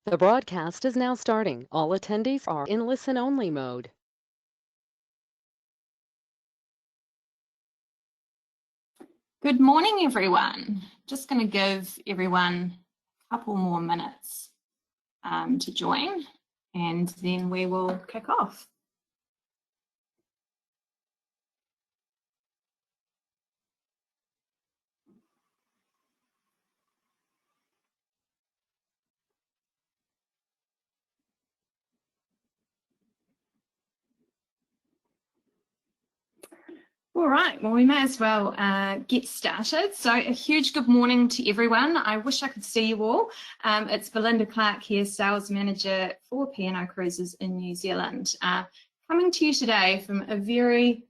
The broadcast is now starting. All attendees are in listen-only mode. Good morning, everyone. Just going to give everyone a couple more minutes to join, and then we will kick off. All right, well, we may as well get started. So a huge good morning to everyone. I wish I could see you all. It's Belinda Clark here, Sales Manager for P&O Cruises in New Zealand. Coming to you today from a very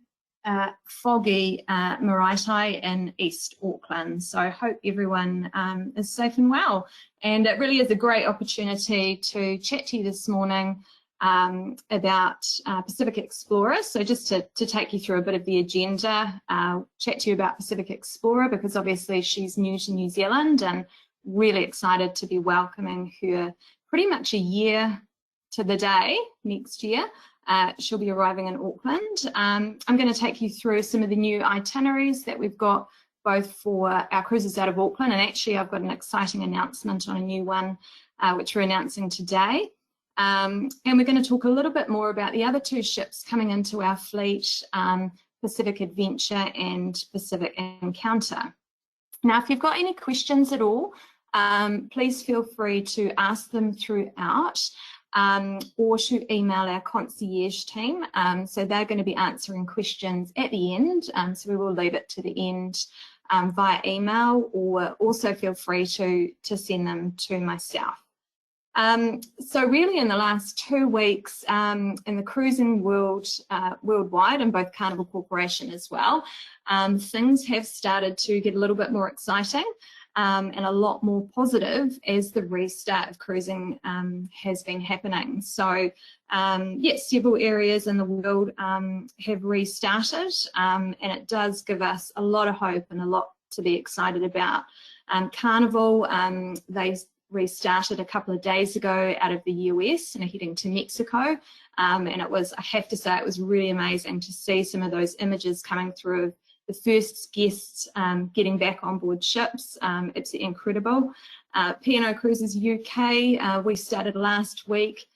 foggy Maraetai in East Auckland. So I hope everyone is safe and well. And it really is a great opportunity to chat to you this morning about Pacific Explorer. So just to take you through a bit of the agenda, chat to you about Pacific Explorer because obviously she's new to New Zealand and really excited to be welcoming her pretty much a year to the day next year. She'll be arriving in Auckland. I'm going to take you through some of the new itineraries that we've got both for our cruises out of Auckland, and actually I've got an exciting announcement on a new one which we're announcing today. And we're going to talk a little bit more about the other two ships coming into our fleet, Pacific Adventure and Pacific Encounter. Now, if you've got any questions at all, please feel free to ask them throughout or to email our concierge team. So they're going to be answering questions at the end, so we will leave it to the end via email, or also feel free to send them to myself. So really in the last 2 weeks in the cruising world worldwide, and both Carnival Corporation as well, things have started to get a little bit more exciting and a lot more positive as the restart of cruising has been happening. So yes, several areas in the world have restarted, and it does give us a lot of hope and a lot to be excited about. Carnival, they restarted a couple of days ago out of the US and are heading to Mexico, and it was, I have to say, it was really amazing to see some of those images coming through of the first guests getting back on board ships. It's incredible. P&O Cruises UK, we started last week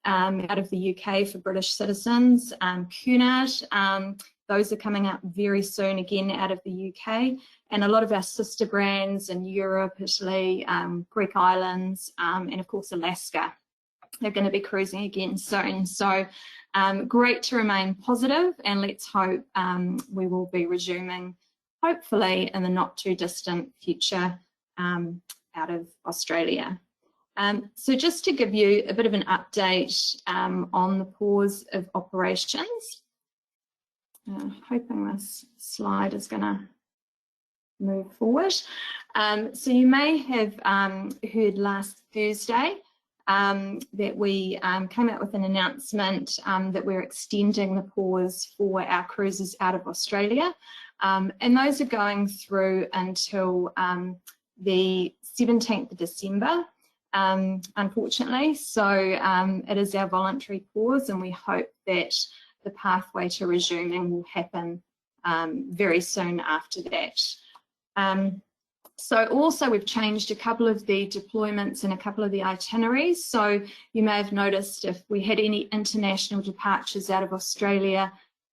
out of the UK for British citizens. Cunard, those are coming up very soon again out of the UK, and a lot of our sister brands in Europe, Italy, Greek islands, and of course Alaska, they're going to be cruising again soon. So great to remain positive, and let's hope we will be resuming hopefully in the not too distant future out of Australia. So just to give you a bit of an update on the pause of operations. Hoping this slide is going to move forward. So you may have heard last Thursday that we came out with an announcement that we're extending the pause for our cruises out of Australia, and those are going through until the 17th of December, unfortunately. So it is our voluntary pause, and we hope that the pathway to resuming will happen very soon after that. So also we've changed a couple of the deployments and a couple of the itineraries. So you may have noticed if we had any international departures out of Australia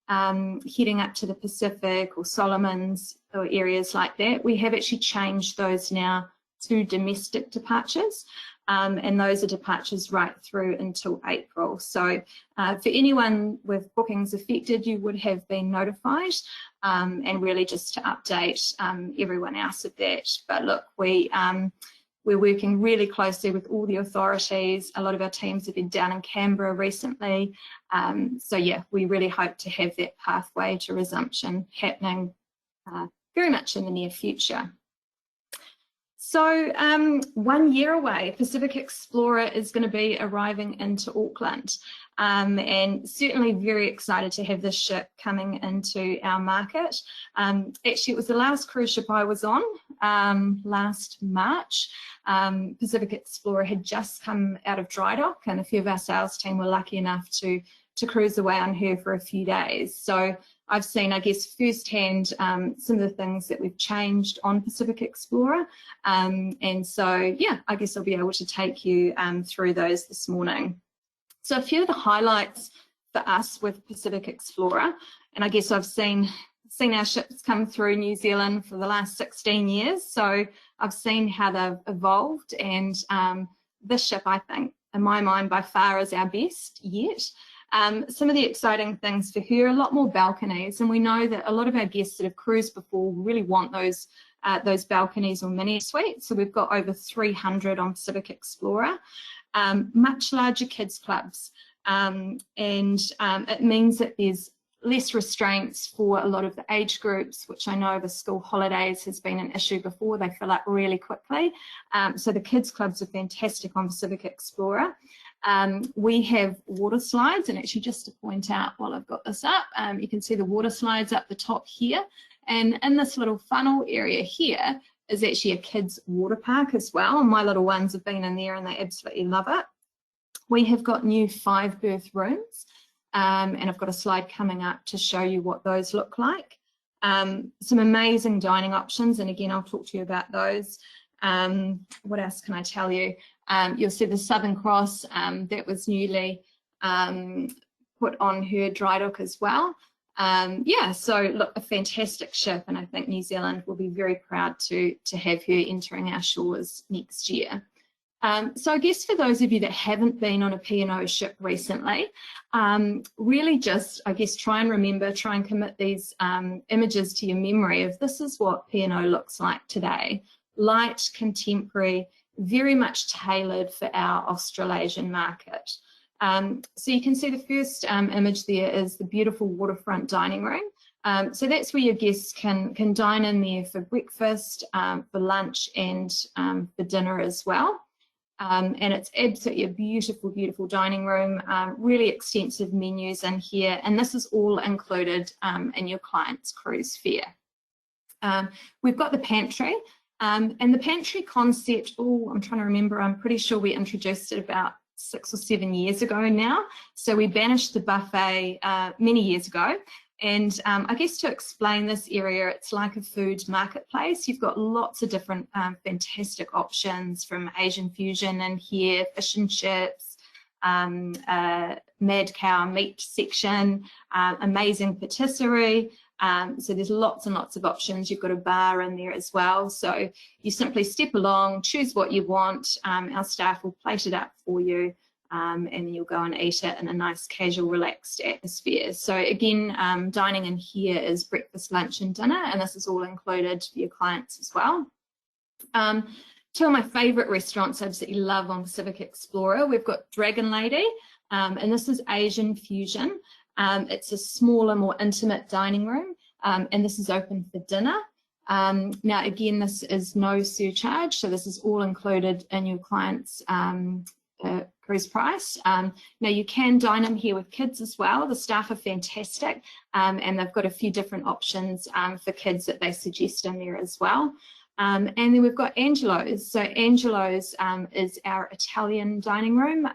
heading up to the Pacific or Solomons or areas like that, we have actually changed those now to domestic departures. And those are departures right through until April. So for anyone with bookings affected, you would have been notified, and really just to update everyone else of that. But look, we're working really closely with all the authorities. A lot of our teams have been down in Canberra recently. So yeah, we really hope to have that pathway to resumption happening very much in the near future. So 1 year away, Pacific Explorer is going to be arriving into Auckland, and certainly very excited to have this ship coming into our market. Actually, it was the last cruise ship I was on last March. Pacific Explorer had just come out of dry dock, and a few of our sales team were lucky enough to cruise away on her for a few days. So I've seen, I guess, firsthand some of the things that we've changed on Pacific Explorer. And so, yeah, I guess I'll be able to take you through those this morning. So a few of the highlights for us with Pacific Explorer, and I guess I've seen our ships come through New Zealand for the last 16 years. So I've seen how they've evolved, and this ship, I think, in my mind, by far is our best yet. Some of the exciting things for her, a lot more balconies, and we know that a lot of our guests that have cruised before really want those balconies or mini suites. So we've got over 300 on Pacific Explorer. Much larger kids clubs, and it means that there's less restraints for a lot of the age groups, which I know over school holidays has been an issue before. They fill up really quickly. So the kids clubs are fantastic on Pacific Explorer. We have water slides, and actually just to point out while I've got this up, you can see the water slides up the top here, and in this little funnel area here is actually a kids water park as well. My little ones have been in there and they absolutely love it. We have got new 5 berth rooms, and I've got a slide coming up to show you what those look like. Some amazing dining options, and again I'll talk to you about those. What else can I tell you? You'll see the Southern Cross that was newly put on her dry dock as well. Yeah, so look, a fantastic ship, and I think New Zealand will be very proud to have her entering our shores next year. So I guess for those of you that haven't been on a P&O ship recently, really just, I guess, try and commit these images to your memory of this is what P&O looks like today. Light, contemporary, very much tailored for our Australasian market. So you can see the first image there is the beautiful waterfront dining room. So that's where your guests can dine in there for breakfast, for lunch, and for dinner as well. And it's absolutely a beautiful, beautiful dining room, really extensive menus in here, and this is all included in your client's cruise fare. We've got the pantry. And the pantry concept, I'm trying to remember, I'm pretty sure we introduced it about 6 or 7 years ago now. So we banished the buffet many years ago. And I guess to explain this area, it's like a food marketplace. You've got lots of different fantastic options, from Asian fusion in here, fish and chips, mad cow meat section, amazing patisserie. So there's lots and lots of options. You've got a bar in there as well. So you simply step along, choose what you want. Our staff will plate it up for you, and then you'll go and eat it in a nice, casual, relaxed atmosphere. So again, dining in here is breakfast, lunch, and dinner, and this is all included for your clients as well. Two of my favourite restaurants I absolutely love on Pacific Explorer. We've got Dragon Lady, and this is Asian fusion. It's a smaller, more intimate dining room, and this is open for dinner. Now, again, this is no surcharge, so this is all included in your client's cruise price. Now, you can dine in here with kids as well. The staff are fantastic, and they've got a few different options for kids that they suggest in there as well. And then we've got Angelo's. So Angelo's is our Italian dining room.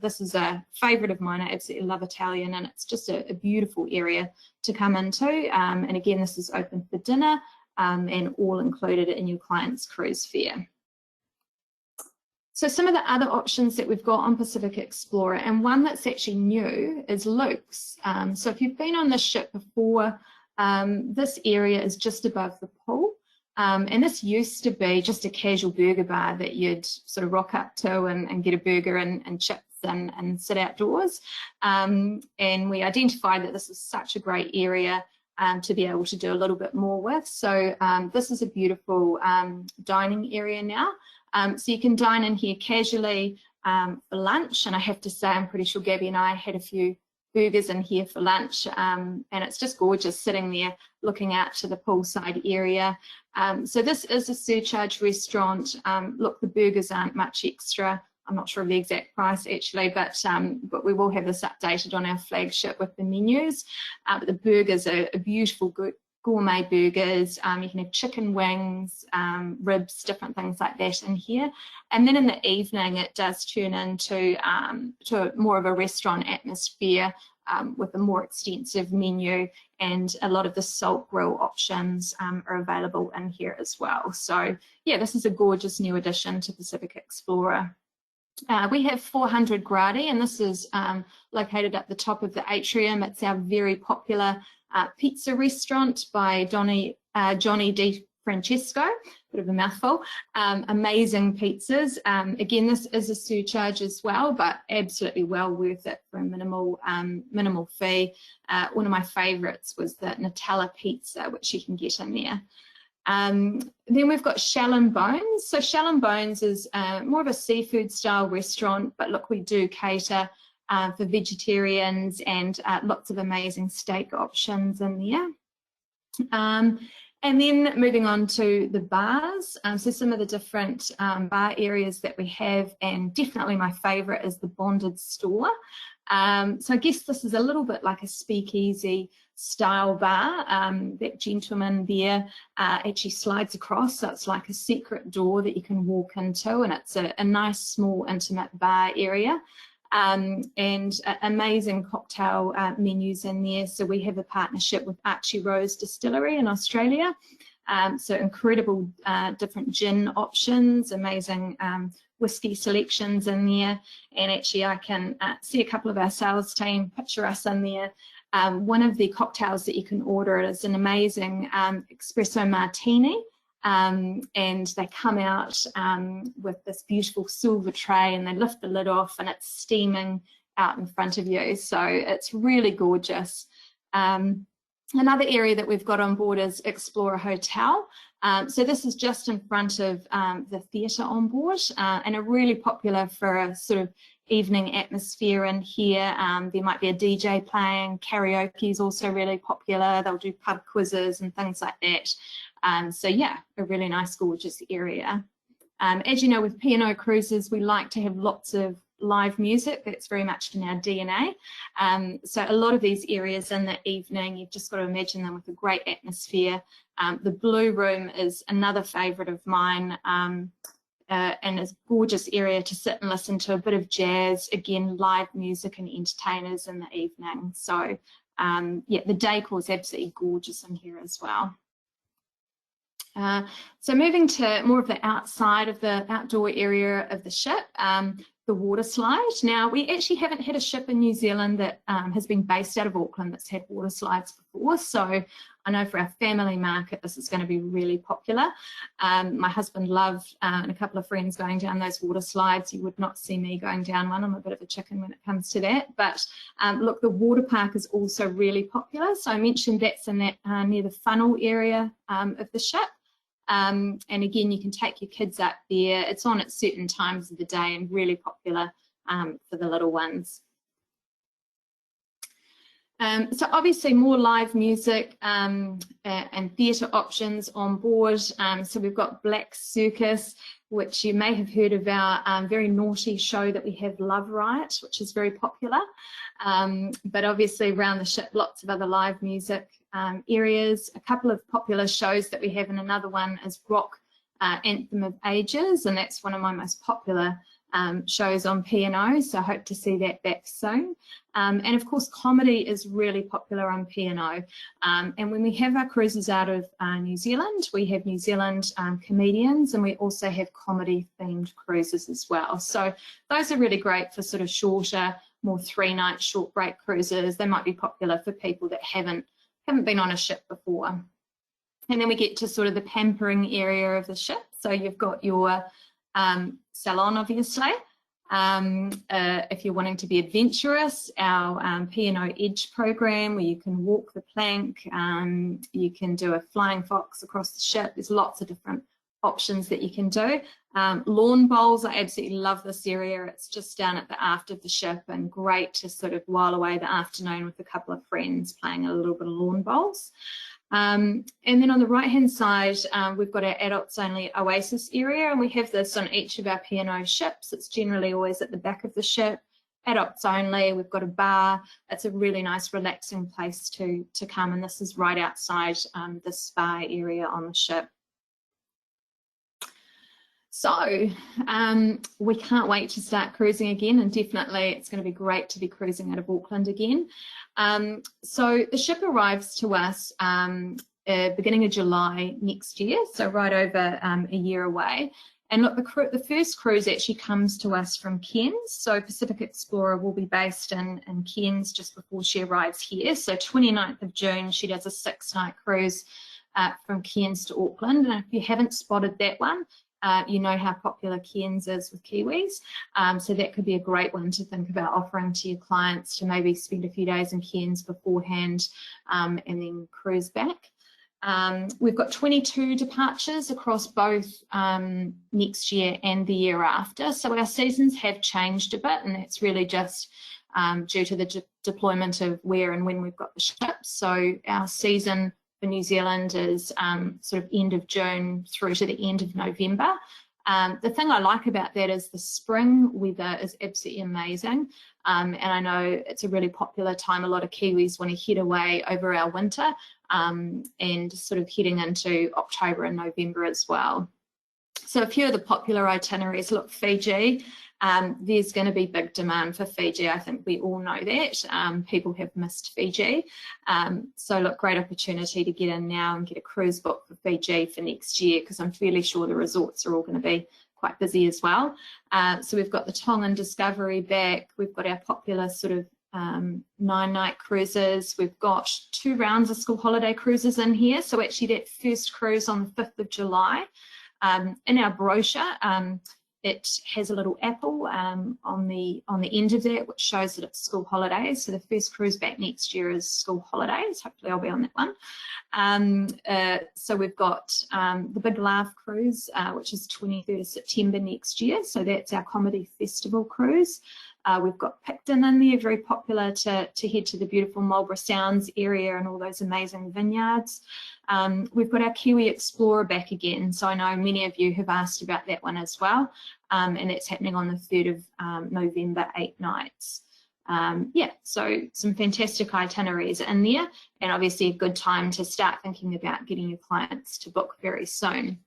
This is a favourite of mine. I absolutely love Italian, and it's just a beautiful area to come into. And again, this is open for dinner and all included in your client's cruise fare. So some of the other options that we've got on Pacific Explorer, and one that's actually new, is Luke's. So if you've been on this ship before, this area is just above the pool. And this used to be just a casual burger bar that you'd sort of rock up to and get a burger and chips and sit outdoors. And we identified that this is such a great area to be able to do a little bit more with. So this is a beautiful dining area now. So you can dine in here casually for lunch. And I have to say, I'm pretty sure Gabby and I had a few burgers in here for lunch, and it's just gorgeous sitting there looking out to the poolside area. So this is a surcharge restaurant. Look, the burgers aren't much extra. I'm not sure of the exact price actually, but we will have this updated on our flagship with the menus. But the burgers are beautiful, good gourmet burgers. You can have chicken wings, ribs, different things like that in here. And then in the evening, it does turn into to more of a restaurant atmosphere with a more extensive menu, and a lot of the salt grill options are available in here as well. So yeah, this is a gorgeous new addition to Pacific Explorer. We have 400 Gradi, and this is located at the top of the atrium. It's our very popular pizza restaurant by Johnny Di Francesco, bit of a mouthful. Amazing pizzas. Again, this is a surcharge as well, but absolutely well worth it for a minimal fee. One of my favourites was the Nutella pizza, which you can get in there. Then we've got Shell and Bones. So Shell and Bones is more of a seafood style restaurant, but look, we do cater for vegetarians, and lots of amazing steak options in there. And then moving on to the bars, so some of the different bar areas that we have, and definitely my favourite is the Bonded Store. So I guess this is a little bit like a speakeasy style bar. That gentleman there actually slides across, so it's like a secret door that you can walk into, and it's a nice small intimate bar area. And amazing cocktail menus in there. So we have a partnership with Archie Rose Distillery in Australia. So incredible different gin options, amazing whiskey selections in there. And actually I can see a couple of our sales team picture us in there. One of the cocktails that you can order is an amazing espresso martini. And they come out with this beautiful silver tray, and they lift the lid off, and it's steaming out in front of you. So it's really gorgeous. Another area that we've got on board is Explorer Hotel. So this is just in front of the theatre on board, and are really popular for a sort of evening atmosphere in here. There might be a DJ playing. Karaoke is also really popular. They'll do pub quizzes and things like that. So yeah, a really nice, gorgeous area. As you know, with P&O Cruises, we like to have lots of live music. That's very much in our DNA. So a lot of these areas in the evening, you've just got to imagine them with a great atmosphere. The Blue Room is another favourite of mine, and it's a gorgeous area to sit and listen to a bit of jazz. Again, live music and entertainers in the evening. So yeah, the decor is absolutely gorgeous in here as well. So moving to more of the outside of the outdoor area of the ship, the water slide. Now, we actually haven't had a ship in New Zealand that has been based out of Auckland that's had water slides before. So I know for our family market, this is going to be really popular. My husband loved, and a couple of friends, going down those water slides. You would not see me going down one. I'm a bit of a chicken when it comes to that. But look, the water park is also really popular. So I mentioned that's in that near the funnel area of the ship. And again, you can take your kids up there. It's on at certain times of the day and really popular for the little ones. So obviously more live music and theatre options on board. So we've got Black Circus, which you may have heard of, our very naughty show that we have, Love Riot, which is very popular. But obviously around the ship, lots of other live music areas. A couple of popular shows that we have, and another one is Rock Anthem of Ages, and that's one of my most popular shows on P&O, so I hope to see that back soon. And of course, comedy is really popular on P&O. And when we have our cruises out of New Zealand, we have New Zealand comedians, and we also have comedy-themed cruises as well. So those are really great for sort of shorter, more 3-night short break cruises. They might be popular for people that haven't been on a ship before. And then we get to sort of the pampering area of the ship. So you've got your salon, obviously. If you're wanting to be adventurous, our P&O Edge program, where you can walk the plank, you can do a flying fox across the ship. There's lots of different options that you can do. Lawn bowls, I absolutely love this area. It's just down at the aft of the ship and great to sort of while away the afternoon with a couple of friends playing a little bit of lawn bowls. And then on the right hand side, we've got our adults only oasis area, and we have this on each of our P&O ships. It's generally always at the back of the ship, adults only. We've got a bar. It's a really nice relaxing place to come, and this is right outside the spa area on the ship. So we can't wait to start cruising again, and definitely it's going to be great to be cruising out of Auckland again. So the ship arrives to us beginning of July next year, so right over a year away. And look, the first cruise actually comes to us from Cairns. So Pacific Explorer will be based in Cairns just before she arrives here. So 29th of June, she does a 6-night cruise from Cairns to Auckland. And if you haven't spotted that one, you know how popular Cairns is with Kiwis. So that could be a great one to think about offering to your clients, to maybe spend a few days in Cairns beforehand and then cruise back. We've got 22 departures across both next year and the year after. So our seasons have changed a bit, and that's really just due to the deployment of where and when we've got the ships. So our season for New Zealand is sort of end of June through to the end of November. The thing I like about that is the spring weather is absolutely amazing. And I know it's a really popular time. A lot of Kiwis want to head away over our winter and sort of heading into October and November as well. So a few of the popular itineraries, look, Fiji. There's going to be big demand for Fiji. I think we all know that. People have missed Fiji. So look, great opportunity to get in now and get a cruise book for Fiji for next year, because I'm fairly sure the resorts are all going to be quite busy as well. So we've got the Tongan Discovery back. We've got our popular sort of 9-night cruises. We've got 2 rounds of school holiday cruises in here. So actually that first cruise on the 5th of July. In our brochure, it has a little apple on the end of that, which shows that it's school holidays. So the first cruise back next year is school holidays. Hopefully I'll be on that one. So we've got the Big Laugh cruise, which is 23rd of September next year. So that's our comedy festival cruise. We've got Picton in there, very popular to head to the beautiful Marlborough Sounds area and all those amazing vineyards. We've got our Kiwi Explorer back again. So I know many of you have asked about that one as well. And it's happening on the 3rd of November, 8 nights. Yeah, so some fantastic itineraries in there, and obviously a good time to start thinking about getting your clients to book very soon.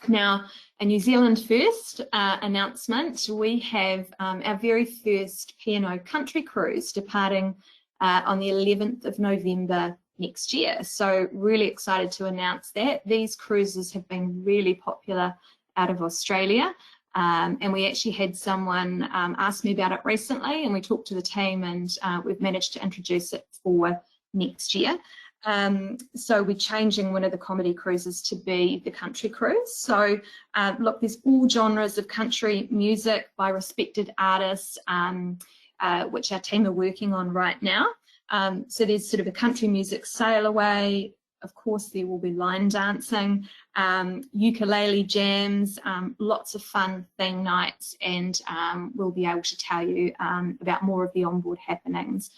Now, a New Zealand first announcement, we have our very first P&O country cruise departing on the 11th of November next year. So really excited to announce that. These cruises have been really popular out of Australia. And we actually had someone ask me about it recently, and we talked to the team, and we've managed to introduce it for next year. So we're changing one of the comedy cruises to be the country cruise. So look, there's all genres of country music by respected artists, which our team are working on right now. So there's sort of a country music sail away. Of course, there will be line dancing, ukulele jams, lots of fun theme nights, and we'll be able to tell you about more of the onboard happenings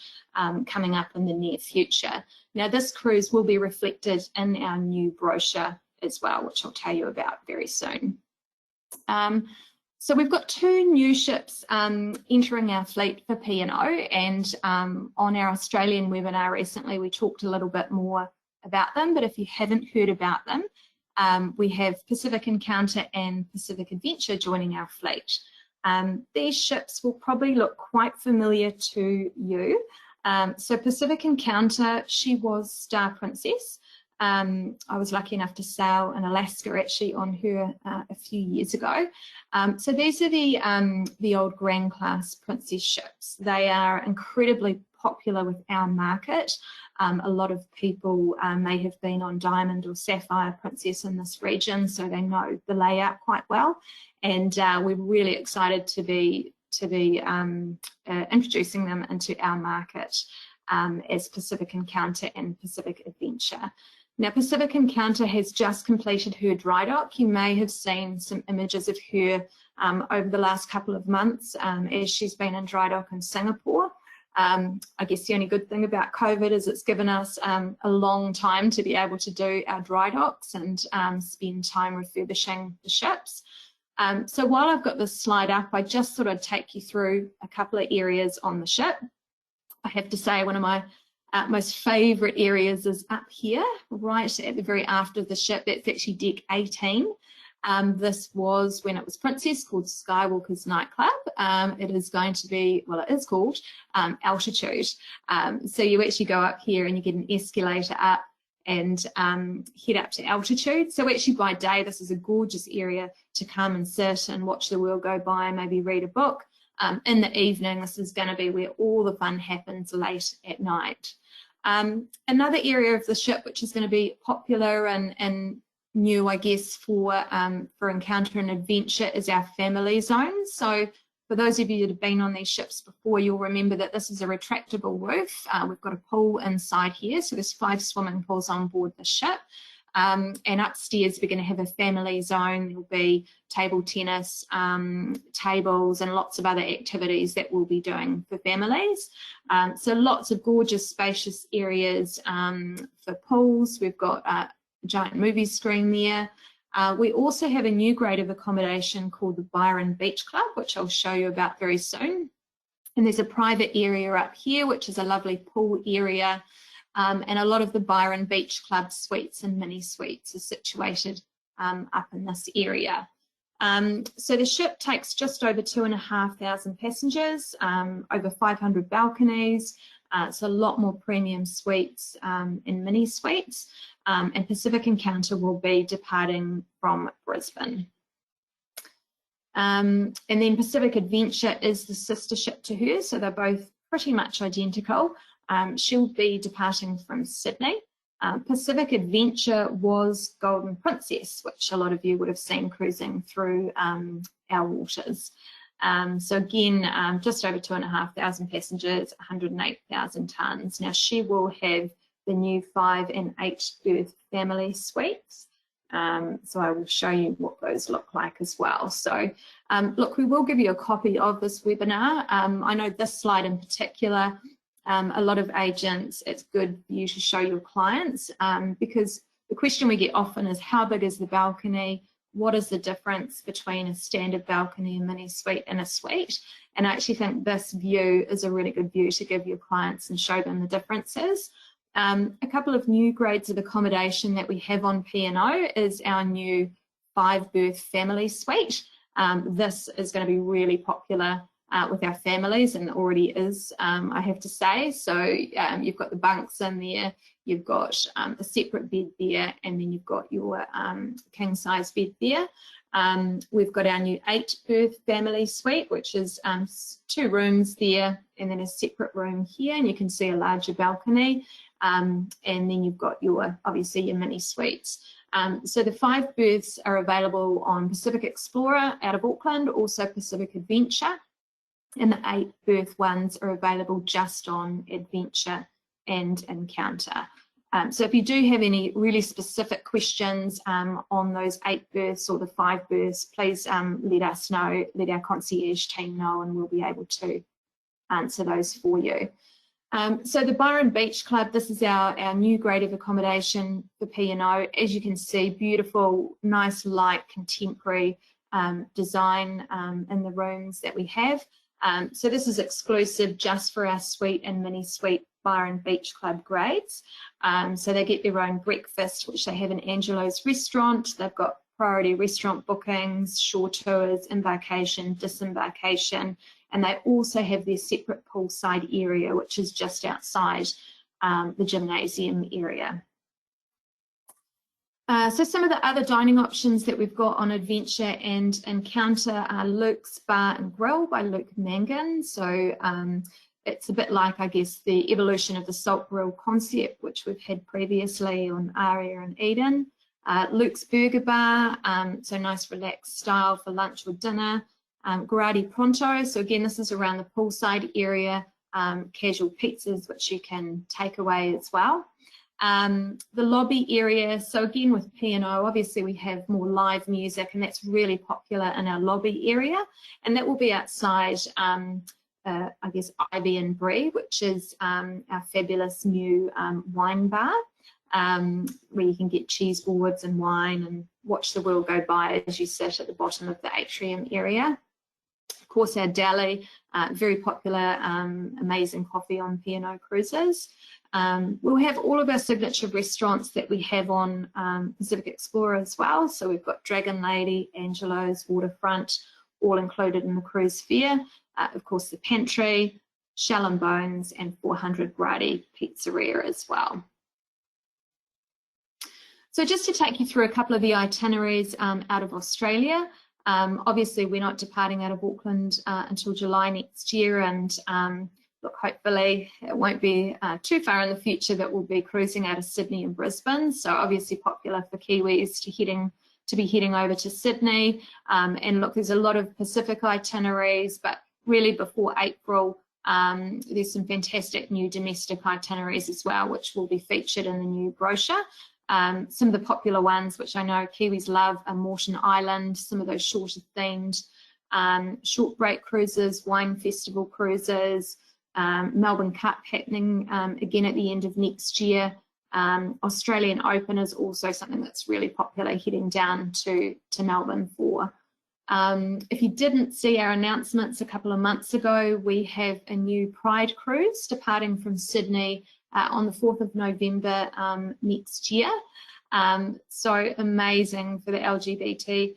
coming up in the near future. Now, this cruise will be reflected in our new brochure as well, which I'll tell you about very soon. So we've got 2 new ships entering our fleet for P&O, and on our Australian webinar recently, we talked a little bit more about them, but if you haven't heard about them, we have Pacific Encounter and Pacific Adventure joining our fleet. These ships will probably look quite familiar to you. So Pacific Encounter, she was Star Princess. I was lucky enough to sail in Alaska actually on her a few years ago. So these are the old Grand Class Princess ships. They are incredibly popular with our market. A lot of people may have been on Diamond or Sapphire Princess in this region, so they know the layout quite well. And we're really excited to be introducing them into our market as Pacific Encounter and Pacific Adventure. Now, Pacific Encounter has just completed her dry dock. You may have seen some images of her over the last couple of months as she's been in dry dock in Singapore. I guess the only good thing about COVID is it's given us a long time to be able to do our dry docks and spend time refurbishing the ships. So while I've got this slide up, I just thought I'd take you through a couple of areas on the ship. I have to say one of my most favourite areas is up here, right at the very aft of the ship. That's actually deck 18. This was, when it was Princess, called Skywalker's Nightclub. It is going to be, well, it is called Altitude. So you actually go up here and you get an escalator up and head up to Altitude. So actually by day, this is a gorgeous area to come and sit and watch the world go by, maybe read a book. In the evening, this is going to be where all the fun happens late at night. Another area of the ship which is going to be popular and new, I guess, for Encounter and Adventure is our family zone. So for those of you that have been on these ships before, you'll remember that this is a retractable roof. We've got a pool inside here, so there's 5 swimming pools on board the ship. And upstairs we're going to have a family zone. There'll be table tennis, tables and lots of other activities that we'll be doing for families. So lots of gorgeous spacious areas for pools. We've got a giant movie screen there. We also have a new grade of accommodation called the Byron Beach Club, which I'll show you about very soon. And there's a private area up here, which is a lovely pool area. And a lot of the Byron Beach Club suites and mini suites are situated up in this area. So the ship takes just over 2,500 passengers, over 500 balconies. It's a lot more premium suites and mini suites. And Pacific Encounter will be departing from Brisbane. And then Pacific Adventure is the sister ship to her, so they're both pretty much identical. She'll be departing from Sydney. Pacific Adventure was Golden Princess, which a lot of you would have seen cruising through our waters. So again, just over 2,500 passengers, 108,000 tonnes. Now she will have the new 5 and 8 berth family suites. So I will show you what those look like as well. So look, we will give you a copy of this webinar. I know this slide in particular, a lot of agents, it's good for you to show your clients because the question we get often is how big is the balcony? What is the difference between a standard balcony, a mini suite and a suite? And I actually think this view is a really good view to give your clients and show them the differences. A couple of new grades of accommodation that we have on P&O is our new 5 berth family suite. This is going to be really popular with our families and already is, I have to say. So you've got the bunks in there, you've got a separate bed there, and then you've got your king size bed there. We've got our new 8 berth family suite, which is 2 rooms there and then a separate room here, and you can see a larger balcony. And then you've got your, obviously, your mini suites. So the 5 berths are available on Pacific Explorer out of Auckland, also Pacific Adventure, and the 8 berth ones are available just on Adventure and Encounter. So if you do have any really specific questions on those 8 berths or the 5 berths, please let us know, let our concierge team know, and we'll be able to answer those for you. So the Byron Beach Club, this is our new grade of accommodation for P&O. As you can see, beautiful, nice, light, contemporary design in the rooms that we have. So this is exclusive just for our suite and mini suite Byron Beach Club grades. So they get their own breakfast, which they have in Angelo's restaurant. They've got priority restaurant bookings, shore tours, embarkation, disembarkation, and they also have their separate poolside area, which is just outside the gymnasium area. So some of the other dining options that we've got on Adventure and Encounter are Luke's Bar and Grill by Luke Mangan. So it's a bit like, I guess, the evolution of the Salt Grill concept, which we've had previously on Aria and Eden. Luke's Burger Bar, so nice relaxed style for lunch or dinner. Gradi Pronto, so again, this is around the poolside area, casual pizzas, which you can take away as well. The lobby area, so again with P&O, obviously we have more live music, and that's really popular in our lobby area, and that will be outside, I guess, Ivy and Brie, which is our fabulous new wine bar, where you can get cheese boards and wine and watch the world go by as you sit at the bottom of the atrium area. Of course, our deli, very popular, amazing coffee on P&O cruises. We'll have all of our signature restaurants that we have on Pacific Explorer as well. So we've got Dragon Lady, Angelo's, Waterfront, all included in the cruise fare. Of course, the Pantry, Shell and Bones, and 400 Gradi Pizzeria as well. So just to take you through a couple of the itineraries out of Australia. Obviously, we're not departing out of Auckland until July next year, and look, hopefully it won't be too far in the future that we'll be cruising out of Sydney and Brisbane. So obviously popular for Kiwis to be heading over to Sydney. And look, there's a lot of Pacific itineraries, but really before April, there's some fantastic new domestic itineraries as well, which will be featured in the new brochure. Some of the popular ones, which I know Kiwis love, are Moreton Island, some of those shorter themed short break cruises, wine festival cruises, Melbourne Cup happening again at the end of next year. Australian Open is also something that's really popular, heading down to Melbourne for. If you didn't see our announcements a couple of months ago, we have a new Pride cruise departing from Sydney on the 4th of November next year. So amazing for the LGBT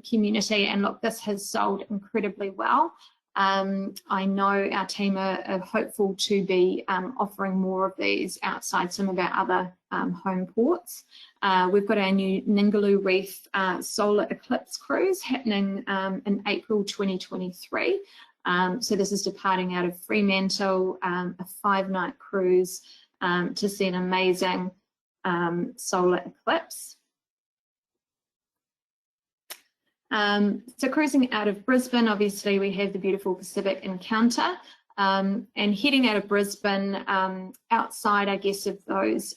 community, and look, this has sold incredibly well. I know our team are hopeful to be offering more of these outside some of our other home ports. We've got our new Ningaloo Reef Solar Eclipse cruise happening in April 2023. So this is departing out of Fremantle, a 5-night cruise to see an amazing solar eclipse. So cruising out of Brisbane, obviously we have the beautiful Pacific Encounter, and heading out of Brisbane, outside, I guess, of those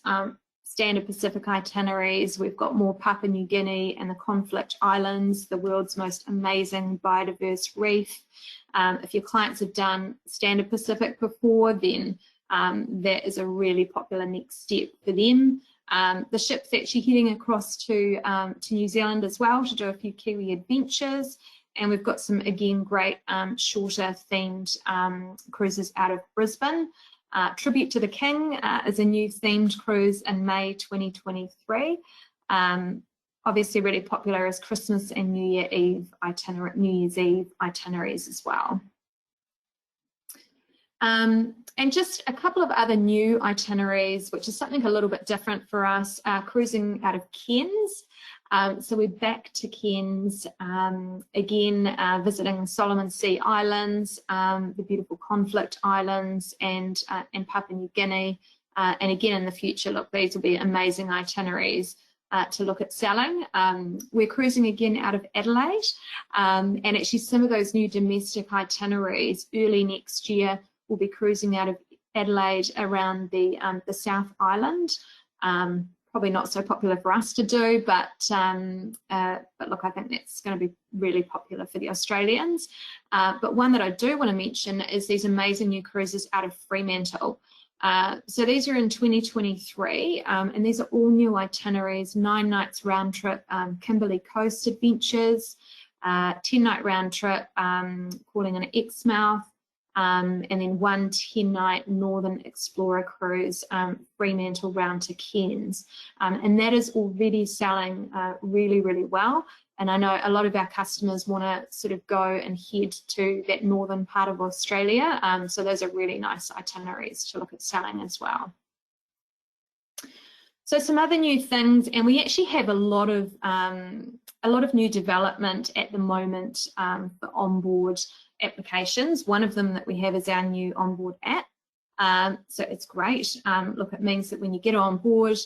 standard Pacific itineraries, we've got more Papua New Guinea and the Conflict Islands, the world's most amazing biodiverse reef. If your clients have done standard Pacific before, then that is a really popular next step for them. The ship's actually heading across to New Zealand as well to do a few Kiwi adventures, and we've got some, again, great shorter themed cruises out of Brisbane. Tribute to the King is a new themed cruise in May 2023. Obviously really popular as Christmas and New Year's Eve itineraries as well. And just a couple of other new itineraries, which is something a little bit different for us, cruising out of Cairns. So we're back to Cairns, again, visiting Solomon Sea Islands, the beautiful Conflict Islands, and Papua New Guinea. And again, in the future, look, these will be amazing itineraries to look at selling. We're cruising again out of Adelaide, and actually some of those new domestic itineraries early next year will be cruising out of Adelaide around the South Island. Probably not so popular for us to do, but look, I think that's going to be really popular for the Australians. But one that I do want to mention is these amazing new cruises out of Fremantle. So these are in 2023, and these are all new itineraries, 9 nights round trip, Kimberley Coast Adventures, 10-night round trip, calling an Exmouth, and then 1 10-night Northern Explorer cruise, Fremantle round to Cairns. And that is already selling really, really well. And I know a lot of our customers want to sort of go and head to that northern part of Australia. So those are really nice itineraries to look at selling as well. So some other new things, and we actually have a lot of new development at the moment for onboard applications. One of them that we have is our new onboard app. So it's great. Look, it means that when you get on board,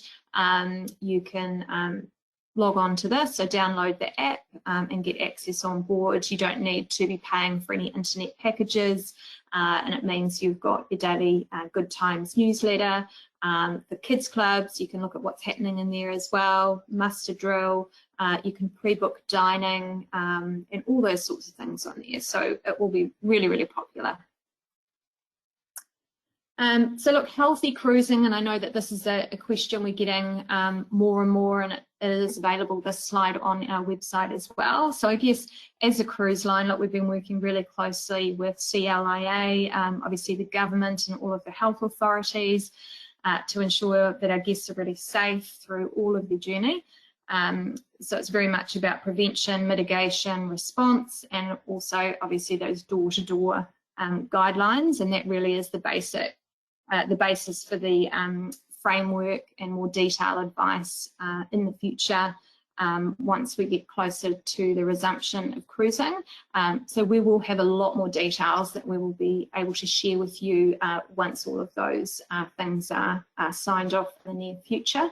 you can log on to this, so download the app and get access on board. You don't need to be paying for any internet packages, and it means you've got your daily Good Times newsletter. The kids clubs, you can look at what's happening in there as well, muster drill, you can pre-book dining, and all those sorts of things on there. So it will be really, really popular. So look, healthy cruising, and I know that this is a question we're getting more and more, and it is available, this slide, on our website as well. So I guess as a cruise line, look, we've been working really closely with CLIA, obviously the government and all of the health authorities to ensure that our guests are really safe through all of the journey. So it's very much about prevention, mitigation, response, and also obviously those door-to-door guidelines, and that really is the basis for the framework and more detailed advice in the future once we get closer to the resumption of cruising. So we will have a lot more details that we will be able to share with you once all of those things are signed off in the near future.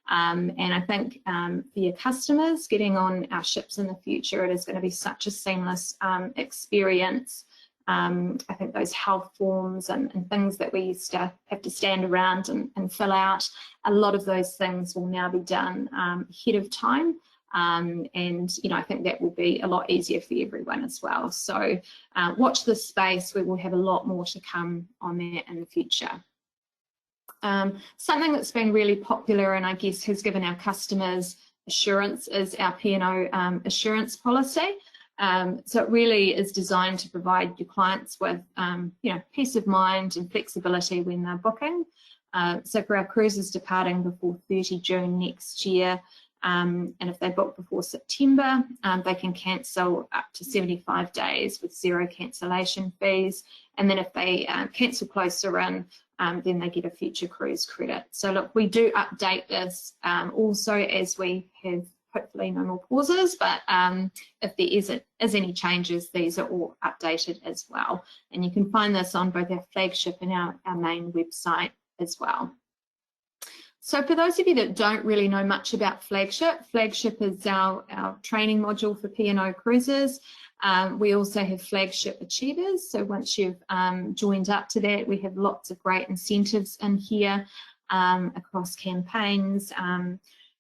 And I think for your customers getting on our ships in the future, it is going to be such a seamless experience. I think those health forms and things that we used to have to stand around and fill out, a lot of those things will now be done ahead of time. And, you know, I think that will be a lot easier for everyone as well. So watch this space. We will have a lot more to come on there in the future. Something that's been really popular and I guess has given our customers assurance is our P&O assurance policy. So it really is designed to provide your clients with, you know, peace of mind and flexibility when they're booking. So for our cruises departing before 30 June next year, and if they book before September, they can cancel up to 75 days with 0 cancellation fees. And then if they cancel closer in, then they get a future cruise credit. So look, we do update this also as we have hopefully no more pauses, but if there is any changes, these are all updated as well. And you can find this on both our flagship and our main website as well. So for those of you that don't really know much about Flagship, Flagship is our training module for P&O cruises. We also have Flagship Achievers. So once you've joined up to that, we have lots of great incentives in here across campaigns.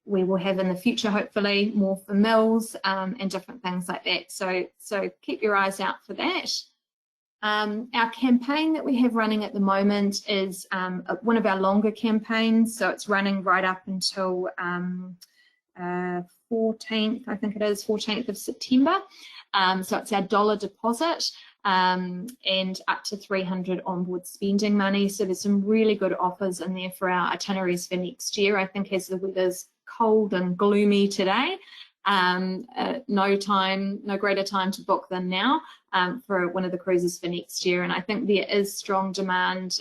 We will have in the future, hopefully, more for meals and different things like that. So keep your eyes out for that. Our campaign that we have running at the moment is one of our longer campaigns. So it's running right up until 14th, I think it is, 14th of September. So it's our $1 deposit and up to 300 onboard spending money. So there's some really good offers in there for our itineraries for next year. I think as the weather's cold and gloomy today, no greater time to book than now for one of the cruises for next year. And I think there is strong demand.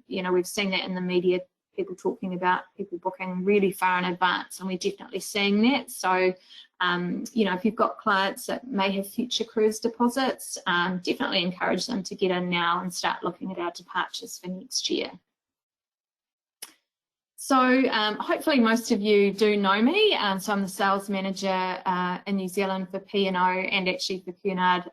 You know, we've seen that in the media, people talking about people booking really far in advance, and we're definitely seeing that. So you know, if you've got clients that may have future cruise deposits, definitely encourage them to get in now and start looking at our departures for next year. So hopefully most of you do know me. So I'm the sales manager in New Zealand for P&O and actually for Cunard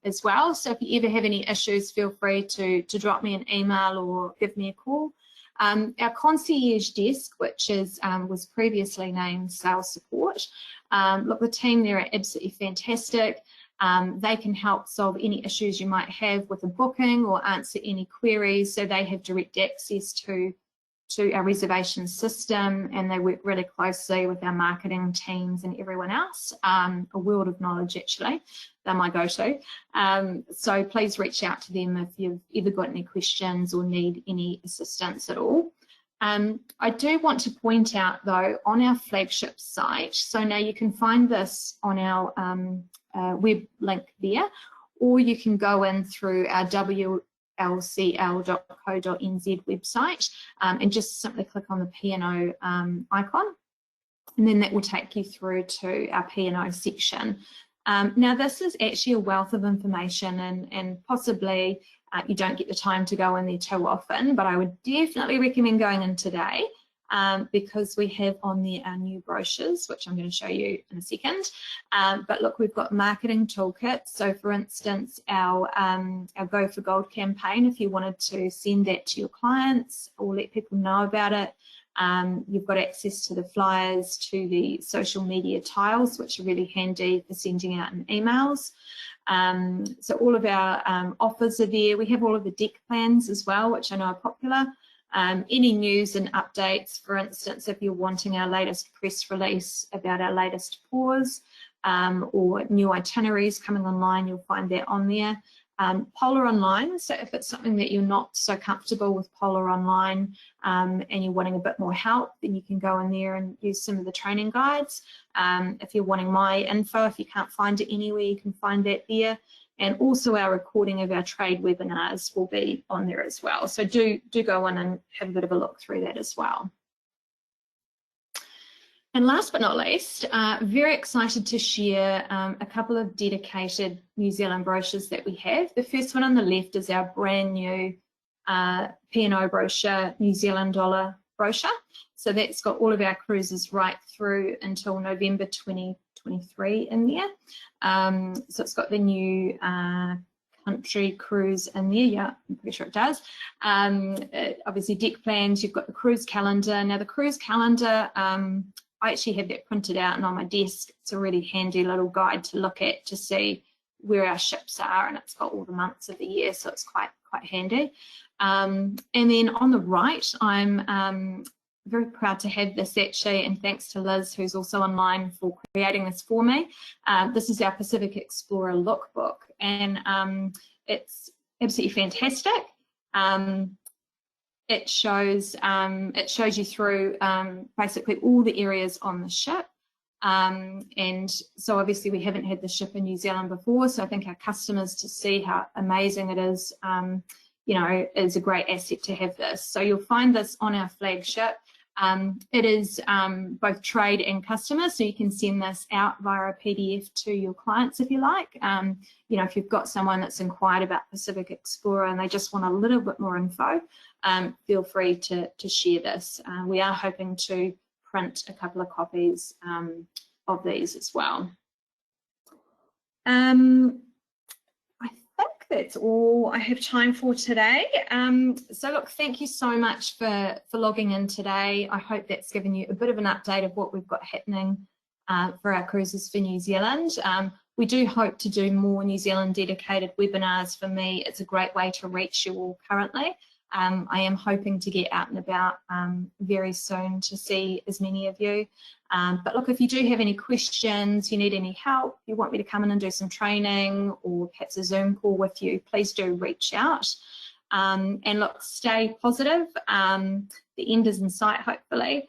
as well. So if you ever have any issues, feel free to drop me an email or give me a call. Our concierge desk, which was previously named sales support, look, the team there are absolutely fantastic. They can help solve any issues you might have with a booking or answer any queries. So they have direct access to our reservation system, and they work really closely with our marketing teams and everyone else. A world of knowledge, actually. They're my go-to. So please reach out to them if you've ever got any questions or need any assistance at all. I do want to point out, though, on our flagship site, so now you can find this on our web link there, or you can go in through our lcl.co.nz website and just simply click on the P&O icon, and then that will take you through to our P&O section. Now this is actually a wealth of information, and possibly you don't get the time to go in there too often, but I would definitely recommend going in today because we have on there our new brochures, which I'm going to show you in a second. But look, we've got marketing toolkits. So for instance, our Go for Gold campaign, if you wanted to send that to your clients or let people know about it, you've got access to the flyers, to the social media tiles, which are really handy for sending out in emails. So all of our offers are there. We have all of the deck plans as well, which I know are popular. Any news and updates, for instance, if you're wanting our latest press release about our latest tours or new itineraries coming online, you'll find that on there. Polar Online, so if it's something that you're not so comfortable with Polar Online and you're wanting a bit more help, then you can go in there and use some of the training guides. If you're wanting my info, if you can't find it anywhere, you can find that there. And also our recording of our trade webinars will be on there as well. So do go in and have a bit of a look through that as well. And last but not least, very excited to share a couple of dedicated New Zealand brochures that we have. The first one on the left is our brand new P&O brochure, New Zealand dollar brochure. So that's got all of our cruises right through until November 2023 in there. So it's got the new country cruise in there. Yeah, I'm pretty sure it does. Obviously deck plans, you've got the cruise calendar. Now the cruise calendar, I actually have that printed out and on my desk. It's a really handy little guide to look at to see where our ships are, and it's got all the months of the year, so it's quite handy. And then on the right, I'm very proud to have this actually, and thanks to Liz, who's also online, for creating this for me. This is our Pacific Explorer lookbook, and it's absolutely fantastic. It shows you through basically all the areas on the ship, and so obviously we haven't had the ship in New Zealand before, so I think our customers, to see how amazing it is, you know, is a great asset to have this. So you'll find this on our flagship. It is both trade and customer, so you can send this out via a PDF to your clients if you like. You know, if you've got someone that's inquired about Pacific Explorer and they just want a little bit more info, feel free to share this. We are hoping to print a couple of copies of these as well. I think that's all I have time for today. So look, thank you so much for logging in today. I hope that's given you a bit of an update of what we've got happening for our cruises for New Zealand. We do hope to do more New Zealand dedicated webinars. For me, it's a great way to reach you all currently. I am hoping to get out and about very soon to see as many of you. But look, if you do have any questions, you need any help, you want me to come in and do some training or perhaps a Zoom call with you, please do reach out. And look, stay positive. The end is in sight, hopefully.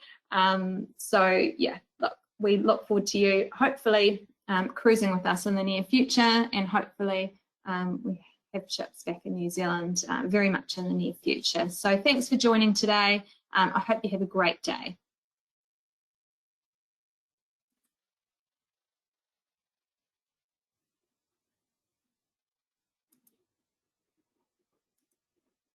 So yeah, look, we look forward to you hopefully cruising with us in the near future, and hopefully we have ships back in New Zealand very much in the near future. So thanks for joining today. I hope you have a great day.